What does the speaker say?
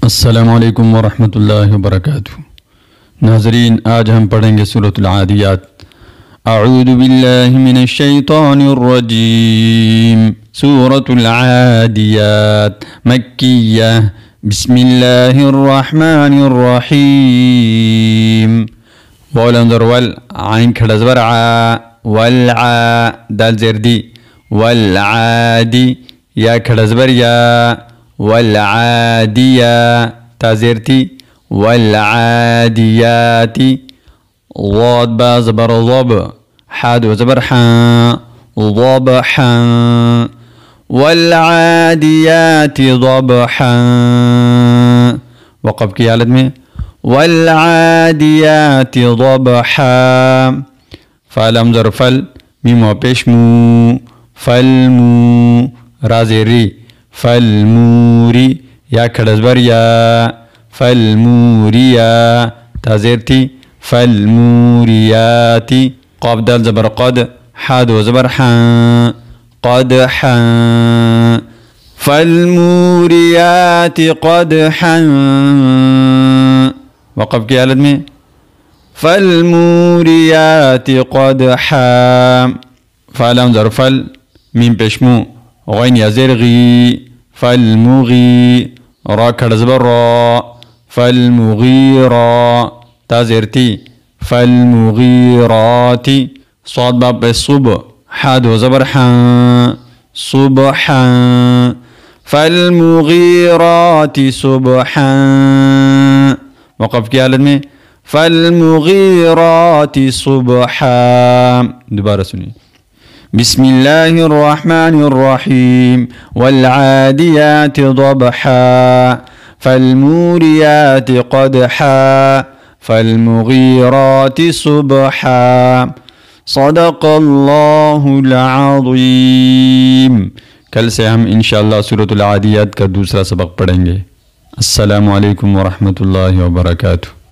अस्सलामु अलैकुम वरहमतुल्लाहि वबरकातुहू। नाज़रीन, आज हम पढ़ेंगे सूरतुल आदियात। अऊज़ु बिल्लाहि मिनश शैतानिर रजीम। सूरतुल आदियात मक्किय्या। बिस्मिल्लाहिर रहमानिर रहीम। वाल अंदर वल, आइन खड़ा ज़बर आ, वल आ, दाल ज़ेरदी, वल आदी, या खड़ा ज़बर या, वल आदिया, ताज़ेरती, वल आदियाती, ज़ाद बा ज़बर ज़ब, हाद व ज़बर हां, ज़बहां, वल आदियाती ज़बहां। वक़फ़ की हालत में वल आदियाती ज़बहां। फ़ालम ज़र फ़ल, मीम पेश मू, फ़लमू, राज़ेरी, फ़लमूरी, या खड़ज़बर या, फ़लमूरिया, ताज़ेरती, फ़लमूरियाती, क़ाफ दाल ज़बर क़द, हाद व ज़बर हां, क़दहां, फ़लमूरियाती क़दहां। वक़फ़ की हालत में फ़लमूरियाती क़दहां। फ़ालम ज़र फ़ल, मीम पेशमू, गैन या ज़ेरगी, फ़लमुगी, रा खड़ा ज़बर रा, फ़लमुगीरा, ताज़ेरती, फ़लमुगीराती, स्वाद बाब सुब, हाद व ज़बर हां, सुबहां, फ़लमुगीराती सुबहां। वक़फ़ की हालत में फ़लमुगीराती सुबहां। दोबारा सुनिए। बिस्मिल्लाहिर्रहमानिर्रहीम। वल आदियाति ज़बहा, फ़लमूरियाति क़दहा, फ़लमुगीराति सुबहा। सदक़ल्लाहुल अज़ीम। कल से हम इंशाअल्लाह सूरतुल आदियात का दूसरा सबक पढ़ेंगे। अस्सलामु अलैकुम वरहमतुल्लाहि वबरकातुहू।